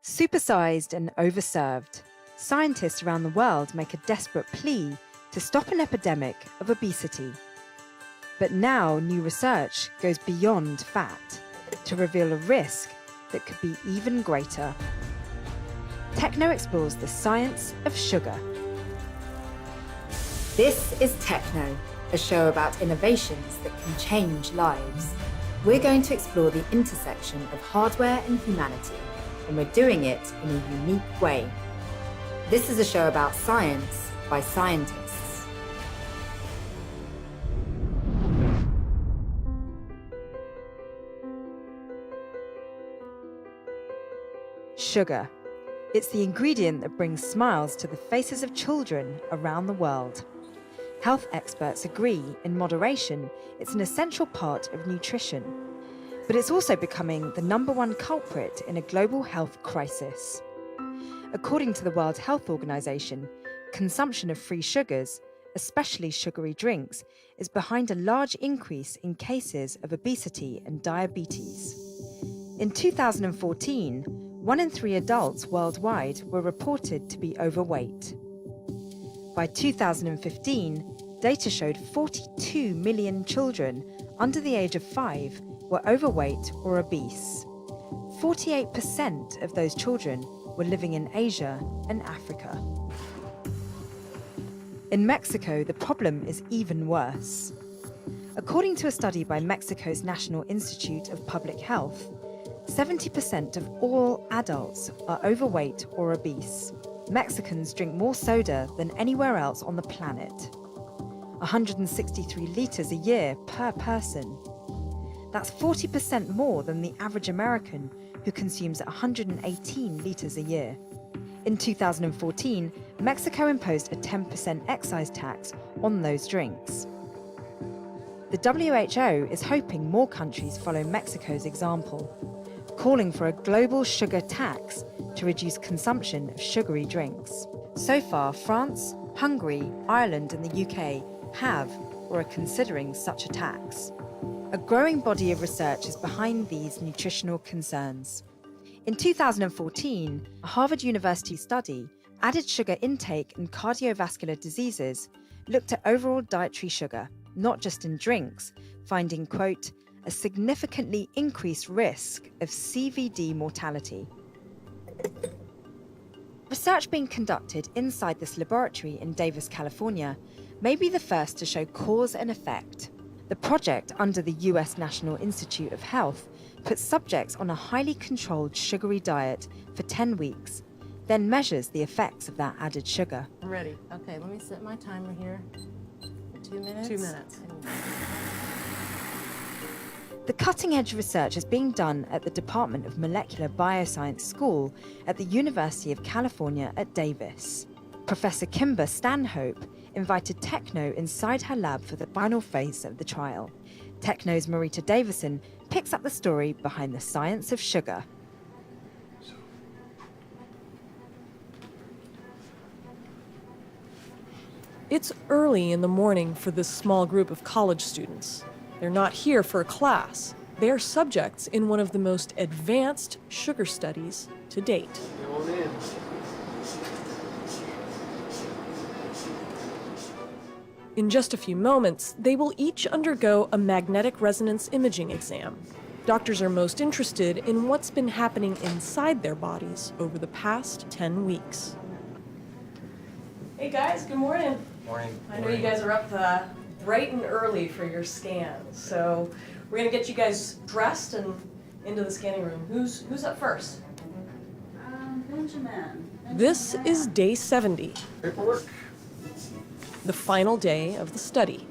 Supersized and overserved, scientists around the world make a desperate plea to stop an epidemic of obesity. But now new research goes beyond fat to reveal a risk that could be even greater. Techno explores the science of sugar. This is Techno, a show about innovations that can change lives. We're going to explore the intersection of hardware and humanity, and we're doing it in a unique way. This is a show about science by scientists. Sugar. It's the ingredient that brings smiles to the faces of children around the world. Health experts agree, in moderation, it's an essential part of nutrition. But it's also becoming the #1 culprit in a global health crisis. According to the World Health Organization, consumption of free sugars, especially sugary drinks, is behind a large increase in cases of obesity and diabetes. In 2014, 1 in 3 adults worldwide were reported to be overweight. By 2015, data showed 42 million children under the age of 5 were overweight or obese. 48% of those children were living in Asia and Africa. In Mexico, the problem is even worse. According to a study by Mexico's National Institute of Public Health, 70% of all adults are overweight or obese. Mexicans drink more soda than anywhere else on the planet. 163 litres a year per person. That's 40% more than the average American, who consumes 118 litres a year. In 2014, Mexico imposed a 10% excise tax on those drinks. The WHO is hoping more countries follow Mexico's example, calling for a global sugar tax to reduce consumption of sugary drinks. So far, France, Hungary, Ireland and the UK have or are considering such a tax. A growing body of research is behind these nutritional concerns. In 2014, a Harvard University study, Added Sugar Intake and Cardiovascular Diseases, looked at overall dietary sugar, not just in drinks, finding, quote, a significantly increased risk of CVD mortality. Research being conducted inside this laboratory in Davis, California, may be the first to show cause and effect. The project, under the US National Institute of Health, puts subjects on a highly controlled sugary diet for 10 weeks, then measures the effects of that added sugar. I'm ready. Okay, let me set my timer here. 2 minutes? 2 minutes. The cutting-edge research is being done at the Department of Molecular Bioscience School at the University of California at Davis. Professor Kimber Stanhope invited Techno inside her lab for the final phase of the trial. Techno's Marita Davison picks up the story behind the science of sugar. It's early in the morning for this small group of college students. They're not here for a class. They are subjects in one of the most advanced sugar studies to date. In just a few moments, they will each undergo a magnetic resonance imaging exam. Doctors are most interested in what's been happening inside their bodies over the past 10 weeks. Hey guys, good morning. Morning. I know you guys are up bright and early for your scans, so we're gonna get you guys dressed and into the scanning room. Who's up first? Benjamin. This is day 70, Paperwork. the final day of the study.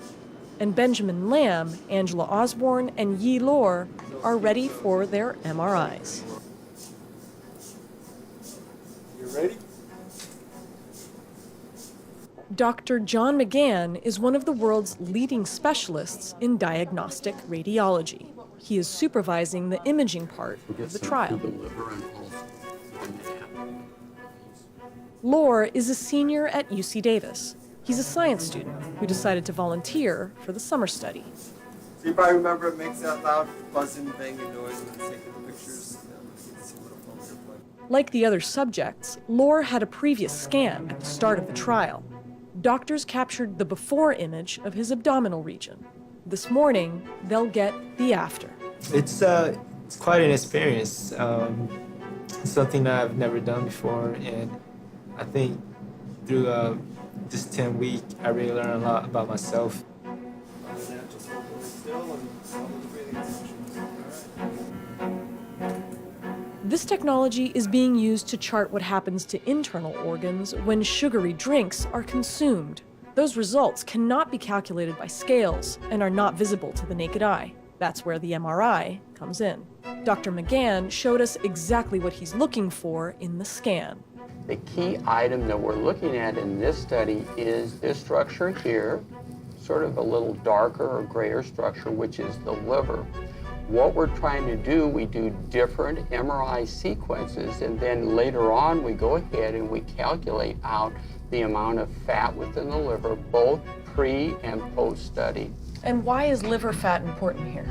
And Benjamin Lamb, Angela Osborne, and Yi Lor are ready for their MRIs. You ready? Dr. John McGann is one of the world's leading specialists in diagnostic radiology. He is supervising the imaging part of the trial. Lor is a senior at UC Davis. He's a science student who decided to volunteer for the summer study. So you probably remember it makes that loud buzzing, banging noise when it's taking the pictures. Like the other subjects, Lore had a previous scan at the start of the trial. Doctors captured the before image of his abdominal region. This morning, they'll get the after. It's quite an experience, something that I've never done before, and I think through this 10 week, I really learned a lot about myself. Just hold it still and follow the breathing instructions. All right. This technology is being used to chart what happens to internal organs when sugary drinks are consumed. Those results cannot be calculated by scales and are not visible to the naked eye. That's where the MRI comes in. Dr. McGann showed us exactly what he's looking for in the scan. The key item that we're looking at in this study is this structure here, sort of a little darker or grayer structure, which is the liver. What we're trying to do, we do different MRI sequences, and then later on we go ahead and we calculate out the amount of fat within the liver, both pre and post study. And why is liver fat important here?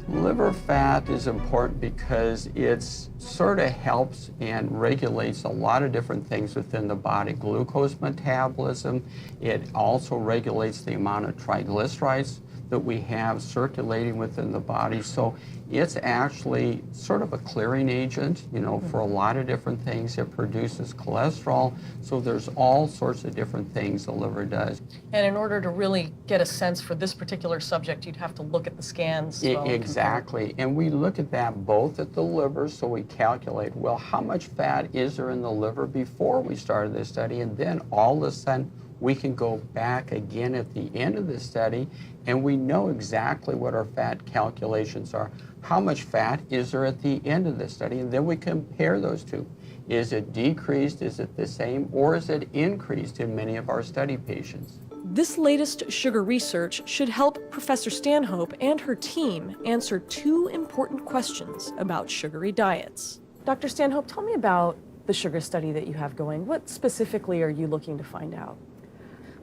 Liver fat is important because it sort of helps and regulates a lot of different things within the body. Glucose metabolism, it also regulates the amount of triglycerides that we have circulating within the body. So it's actually sort of a clearing agent, you know, for a lot of different things. It produces cholesterol. So there's all sorts of different things the liver does. And in order to really get a sense for this particular subject, you'd have to look at the scans. Exactly. And we look at that both at the liver, so we calculate, well, how much fat is there in the liver before we started this study? And then all of a sudden, we can go back again at the end of the study, and we know exactly what our fat calculations are. How much fat is there at the end of the study? And then we compare those two. Is it decreased, is it the same, or is it increased in many of our study patients? This latest sugar research should help Professor Stanhope and her team answer two important questions about sugary diets. Dr. Stanhope, tell me about the sugar study that you have going. What specifically are you looking to find out?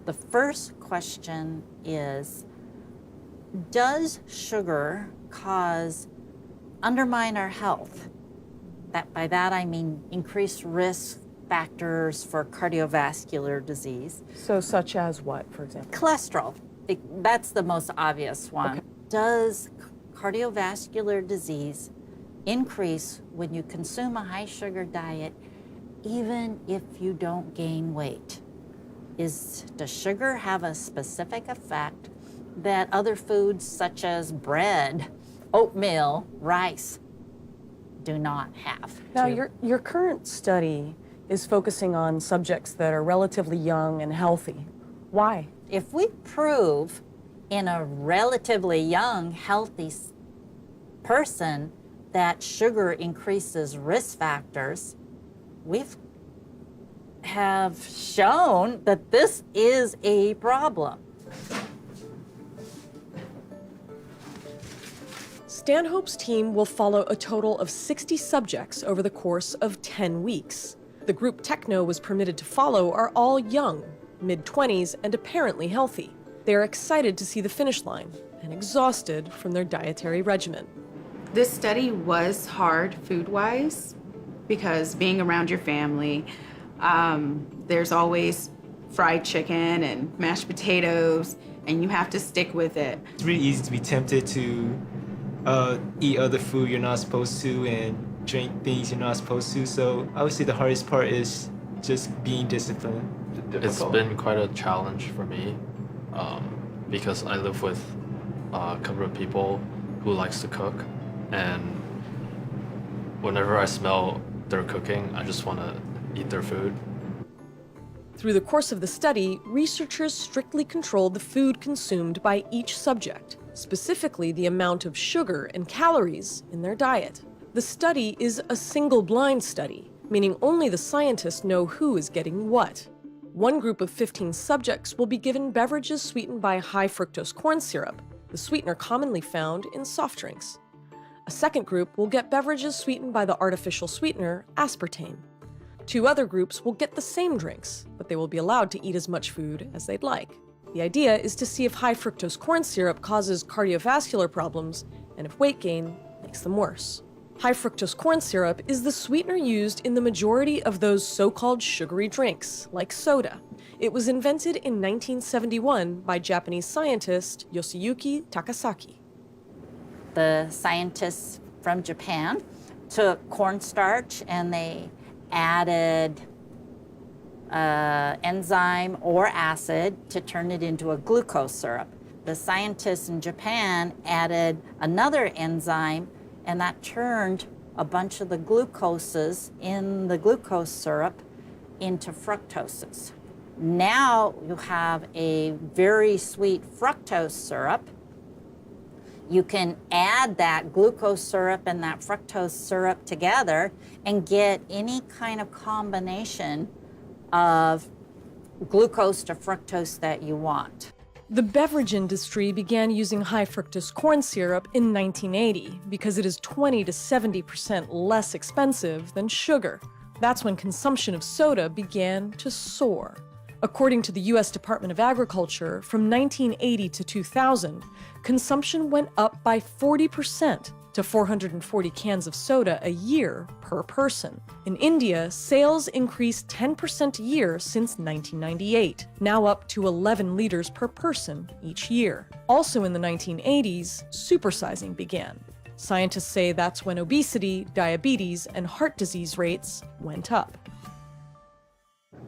The first question is, does sugar undermine our health? By that I mean increased risk factors for cardiovascular disease. So such as what, for example? Cholesterol, that's the most obvious one. Okay. Does cardiovascular disease increase when you consume a high sugar diet, even if you don't gain weight? Does sugar have a specific effect that other foods such as bread, oatmeal, rice do not have? Now, your current study is focusing on subjects that are relatively young and healthy. Why? If we prove in a relatively young, healthy person that sugar increases risk factors, have shown that this is a problem. Stanhope's team will follow a total of 60 subjects over the course of 10 weeks. The group Techno was permitted to follow are all young, mid-20s, and apparently healthy. They are excited to see the finish line and exhausted from their dietary regimen. This study was hard food-wise because being around your family, there's always fried chicken and mashed potatoes, and you have to stick with it. It's really easy to be tempted to eat other food you're not supposed to and drink things you're not supposed to. So I would say the hardest part is just being disciplined. It's been quite a challenge for me because I live with a couple of people who likes to cook, and whenever I smell their cooking, I just want to eat their food. Through the course of the study, researchers strictly controlled the food consumed by each subject, specifically the amount of sugar and calories in their diet. The study is a single-blind study, meaning only the scientists know who is getting what. One group of 15 subjects will be given beverages sweetened by high fructose corn syrup, the sweetener commonly found in soft drinks. A second group will get beverages sweetened by the artificial sweetener aspartame. Two other groups will get the same drinks, but they will be allowed to eat as much food as they'd like. The idea is to see if high fructose corn syrup causes cardiovascular problems and if weight gain makes them worse. High fructose corn syrup is the sweetener used in the majority of those so-called sugary drinks, like soda. It was invented in 1971 by Japanese scientist Yoshiyuki Takasaki. The scientists from Japan took cornstarch and they added enzyme or acid to turn it into a glucose syrup. The scientists in Japan added another enzyme, and that turned a bunch of the glucoses in the glucose syrup into fructoses. Now you have a very sweet fructose syrup. You can add that glucose syrup and that fructose syrup together and get any kind of combination of glucose to fructose that you want. The beverage industry began using high fructose corn syrup in 1980 because it is 20 to 70% less expensive than sugar. That's when consumption of soda began to soar. According to the US Department of Agriculture, from 1980 to 2000, consumption went up by 40% to 440 cans of soda a year per person. In India, sales increased 10% a year since 1998, now up to 11 liters per person each year. Also in the 1980s, supersizing began. Scientists say that's when obesity, diabetes, and heart disease rates went up.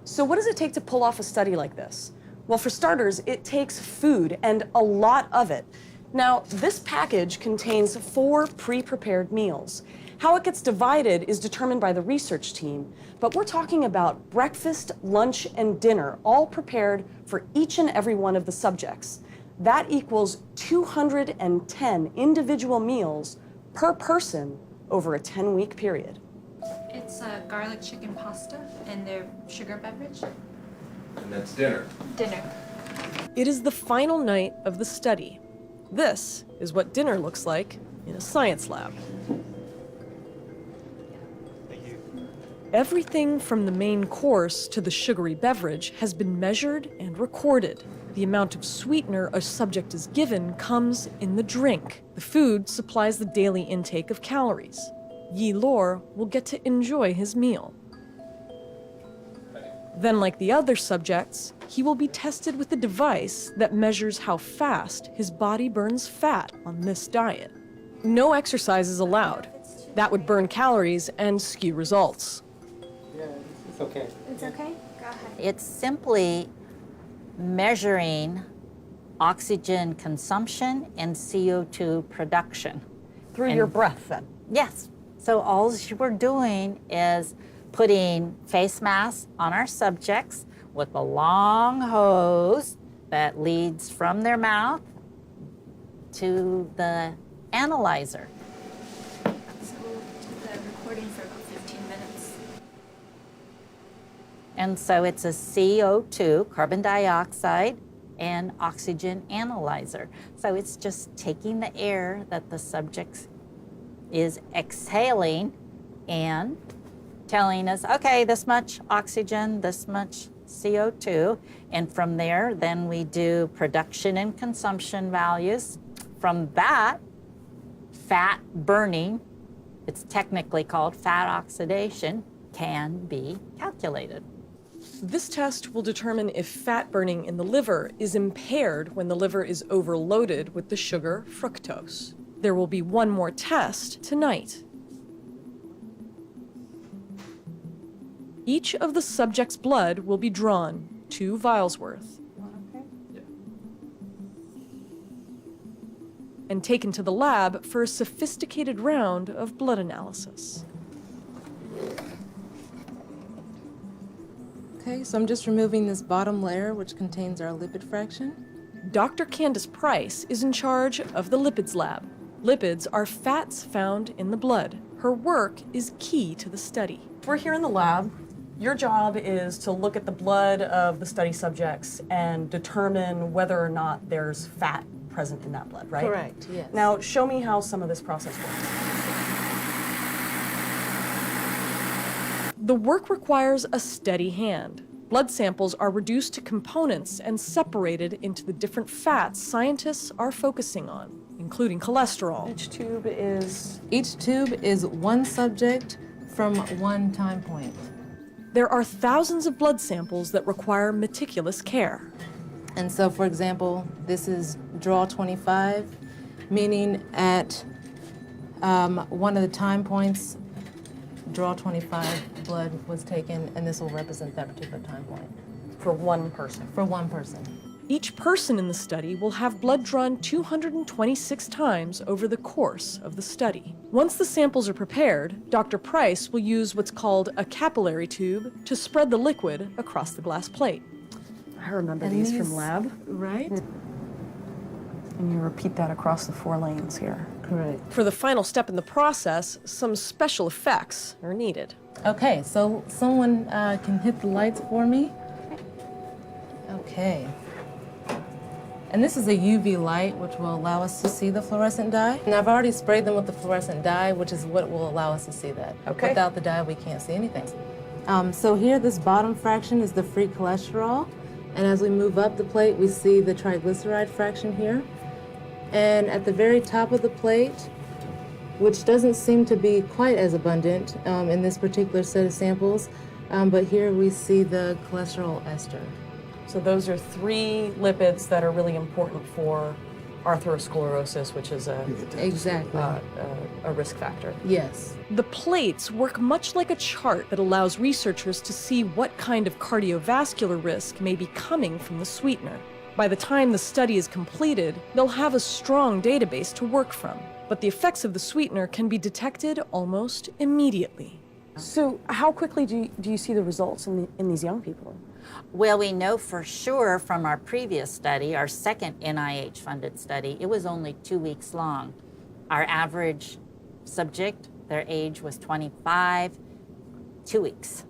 So what does it take to pull off a study like this? Well, for starters, it takes food, and a lot of it. Now, this package contains 4 pre-prepared meals. How it gets divided is determined by the research team, but we're talking about breakfast, lunch, and dinner, all prepared for each and every one of the subjects. That equals 210 individual meals per person over a 10-week period. It's a garlic chicken pasta and their sugar beverage. And that's dinner. Dinner. It is the final night of the study. This is what dinner looks like in a science lab. Thank you. Everything from the main course to the sugary beverage has been measured and recorded. The amount of sweetener a subject is given comes in the drink. The food supplies the daily intake of calories. Yi Luo will get to enjoy his meal. Then, like the other subjects, he will be tested with a device that measures how fast his body burns fat on this diet. No exercise is allowed. That would burn calories and skew results. Yeah, it's okay. It's okay? Go ahead. It's simply measuring oxygen consumption and CO2 production. Through And- your breath, then? Yes. So all we're doing is putting face masks on our subjects with a long hose that leads from their mouth to the analyzer. So we'll do the recording for about 15 minutes. And so it's a CO2, carbon dioxide, and oxygen analyzer. So it's just taking the air that the subject is exhaling and telling us, okay, this much oxygen, this much CO2. And from there, then we do production and consumption values. From that, fat burning, it's technically called fat oxidation, can be calculated. This test will determine if fat burning in the liver is impaired when the liver is overloaded with the sugar fructose. There will be one more test tonight. Each of the subject's blood will be drawn, 2 vials worth, and taken to the lab for a sophisticated round of blood analysis. Okay, so I'm just removing this bottom layer, which contains our lipid fraction. Dr. Candace Price is in charge of the lipids lab. Lipids are fats found in the blood. Her work is key to the study. We're here in the lab. Your job is to look at the blood of the study subjects and determine whether or not there's fat present in that blood, right? Correct, yes. Now, show me how some of this process works. The work requires a steady hand. Blood samples are reduced to components and separated into the different fats scientists are focusing on. including cholesterol. Each tube is one subject from one time point. There are thousands of blood samples that require meticulous care. And so, for example, this is draw 25, meaning at one of the time points, draw 25 blood was taken, and this will represent that particular time point. For one person. For one person. Each person in the study will have blood drawn 226 times over the course of the study. Once the samples are prepared, Dr. Price will use what's called a capillary tube to spread the liquid across the glass plate. I remember these from lab. Right? And you repeat that across the 4 lanes here. Correct. For the final step in the process, some special effects are needed. Okay, so someone can hit the lights for me. Okay. And this is a UV light, which will allow us to see the fluorescent dye. And I've already sprayed them with the fluorescent dye, which is what will allow us to see that. Okay. Without the dye, we can't see anything. So here, this bottom fraction is the free cholesterol. And as we move up the plate, we see the triglyceride fraction here. And at the very top of the plate, which doesn't seem to be quite as abundant in this particular set of samples, but here we see the cholesterol ester. So those are 3 lipids that are really important for atherosclerosis, which is Exactly. a risk factor. Yes. The plates work much like a chart that allows researchers to see what kind of cardiovascular risk may be coming from the sweetener. By the time the study is completed, they'll have a strong database to work from, but the effects of the sweetener can be detected almost immediately. So how quickly do you see the results in these young people? Well, we know for sure from our previous study, our second NIH-funded study, it was only 2 weeks long. Our average subject, their age was 25, 2 weeks.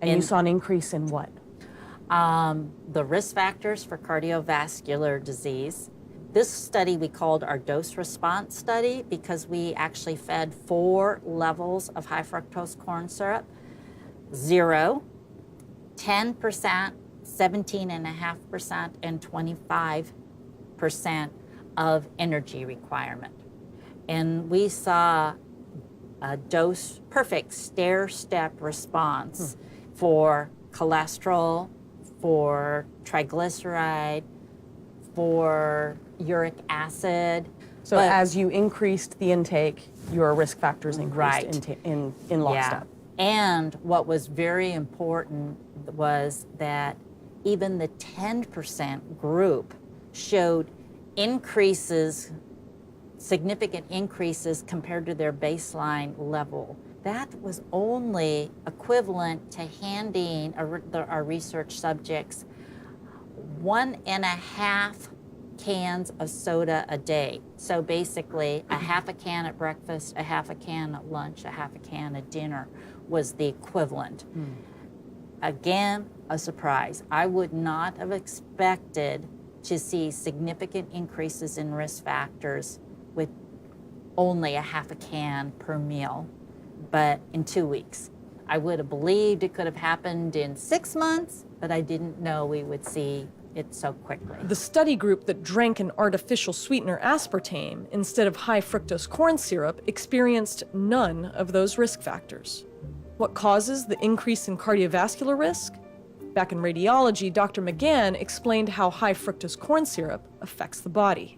And you saw an increase in what? The risk factors for cardiovascular disease. This study we called our dose response study because we actually fed 4 levels of high fructose corn syrup, 0, 10%, 17.5%, and 25% of energy requirement. And we saw a dose, perfect stair-step response for cholesterol, for triglyceride, for uric acid. So as you increased the intake, your risk factors increased in lockstep. And what was very important was that even the 10% group showed increases, significant increases compared to their baseline level. That was only equivalent to handing our research subjects 1.5 cans of soda a day. So basically, a half a can at breakfast, a half a can at lunch, a half a can at dinner was the equivalent. Again, a surprise. I would not have expected to see significant increases in risk factors with only a half a can per meal, but in 2 weeks. I would have believed it could have happened in 6 months, but I didn't know we would see it so quickly. The study group that drank an artificial sweetener aspartame instead of high fructose corn syrup experienced none of those risk factors. What causes the increase in cardiovascular risk? Back in radiology, Dr. McGann explained how high fructose corn syrup affects the body.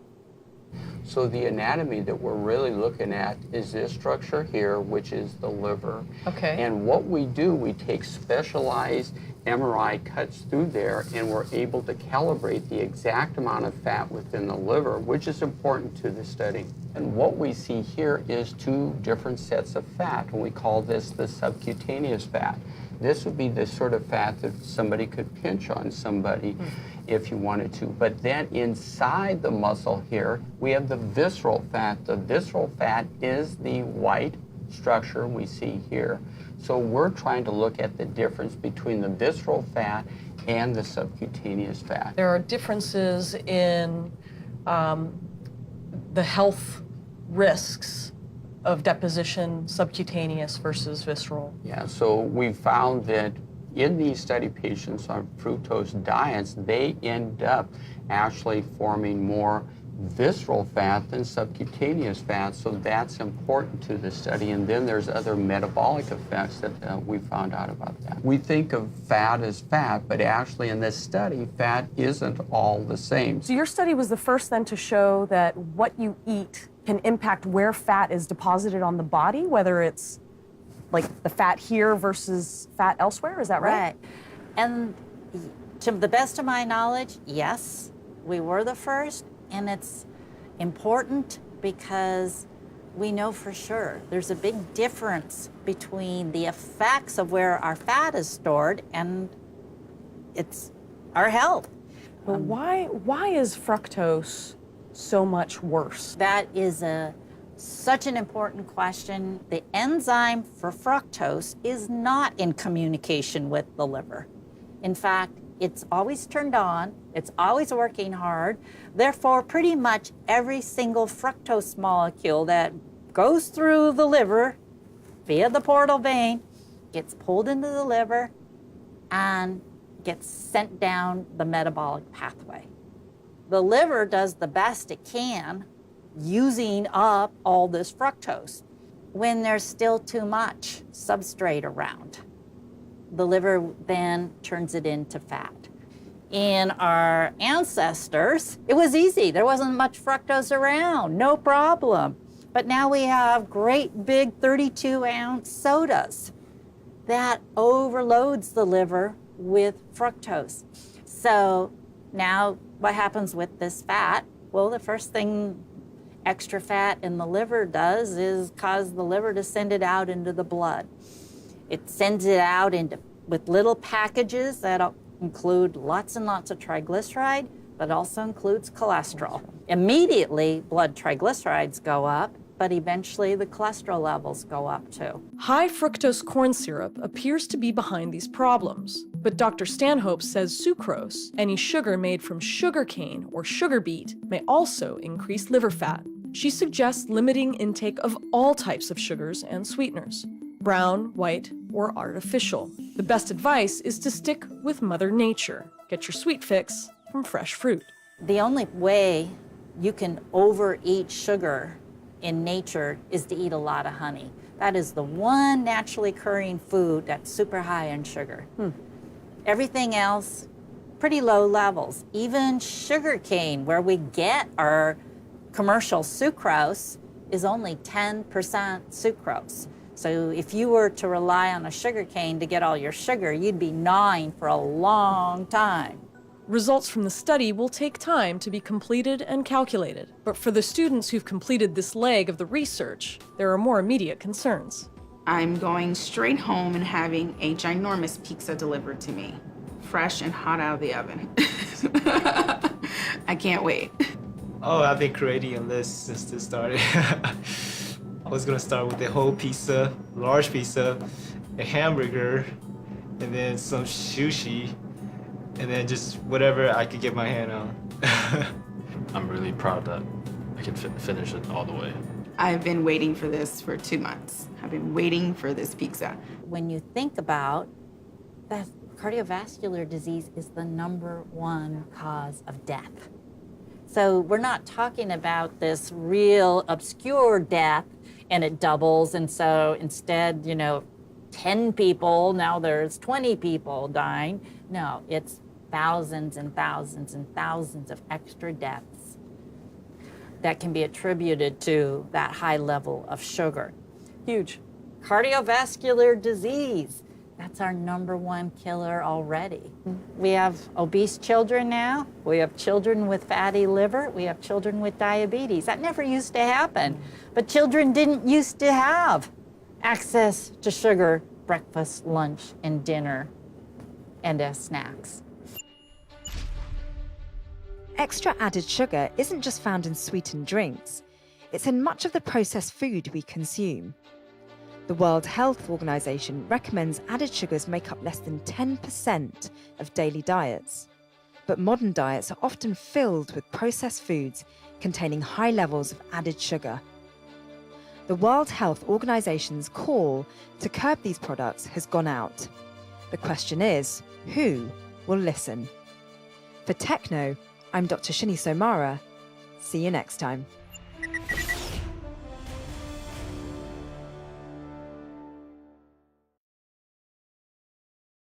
So the anatomy that we're really looking at is this structure here, which is the liver. Okay. And what we do, we take specialized MRI cuts through there, and we're able to calibrate the exact amount of fat within the liver, which is important to the study. And what we see here is 2 different sets of fat, and we call this the subcutaneous fat. This would be the sort of fat that somebody could pinch on somebody if you wanted to. But then inside the muscle here, we have the visceral fat. The visceral fat is the white structure we see here. So we're trying to look at the difference between the visceral fat and the subcutaneous fat. There are differences in the health risks of deposition, subcutaneous versus visceral. Yeah, so we found that in these study patients on fructose diets, they end up actually forming more visceral fat than subcutaneous fat, so that's important to the study. And then there's other metabolic effects that we found out about that. We think of fat as fat, but actually in this study, fat isn't all the same. So your study was the first then to show that what you eat can impact where fat is deposited on the body, whether it's like the fat here versus fat elsewhere, is that right? Right. And to the best of my knowledge, yes, we were the first. And it's important because we know for sure there's a big difference between the effects of where our fat is stored and it's our health. But why is fructose so much worse? That is such an important question. The enzyme for fructose is not in communication with the liver. In fact, it's always turned on, it's always working hard. Therefore, pretty much every single fructose molecule that goes through the liver via the portal vein gets pulled into the liver and gets sent down the metabolic pathway. The liver does the best it can using up all this fructose when there's still too much substrate around. The liver then turns it into fat. In our ancestors, it was easy. There wasn't much fructose around, no problem. But now we have great big 32-ounce sodas that overloads the liver with fructose. So now what happens with this fat? Well, the first thing extra fat in the liver does is cause the liver to send it out into the blood. It sends it out with little packages that include lots and lots of triglyceride, but also includes cholesterol. Immediately, blood triglycerides go up, but eventually the cholesterol levels go up too. High fructose corn syrup appears to be behind these problems, but Dr. Stanhope says sucrose, any sugar made from sugarcane or sugar beet, may also increase liver fat. She suggests limiting intake of all types of sugars and sweeteners, brown, white, or artificial. The best advice is to stick with Mother Nature. Get your sweet fix from fresh fruit. The only way you can overeat sugar in nature is to eat a lot of honey. That is the one naturally occurring food that's super high in sugar. Everything else, pretty low levels. Even sugar cane, where we get our commercial sucrose, is only 10% sucrose. So if you were to rely on a sugar cane to get all your sugar, you'd be gnawing for a long time. Results from the study will take time to be completed and calculated. But for the students who've completed this leg of the research, there are more immediate concerns. I'm going straight home and having a ginormous pizza delivered to me, fresh and hot out of the oven. I can't wait. Oh, I've been creating a list since this started. I was gonna start with a whole pizza, large pizza, a hamburger, and then some sushi, and then just whatever I could get my hand on. I'm really proud that I can finish it all the way. I've been waiting for this for 2 months. I've been waiting for this pizza. When you think about that, cardiovascular disease is the #1 cause of death. So we're not talking about this real obscure death and it doubles, and so instead, 10 people, now there's 20 people dying. No, it's thousands and thousands and thousands of extra deaths that can be attributed to that high level of sugar. Huge. Cardiovascular disease, that's our #1 killer already. We have obese children now. We have children with fatty liver. We have children with diabetes. That never used to happen. But children didn't used to have access to sugar, breakfast, lunch, and dinner, and as snacks. Extra added sugar isn't just found in sweetened drinks. It's in much of the processed food we consume. The World Health Organization recommends added sugars make up less than 10% of daily diets. But modern diets are often filled with processed foods containing high levels of added sugar. The World Health Organization's call to curb these products has gone out. The question is, who will listen? For Techno, I'm Dr. Shini Somara. See you next time.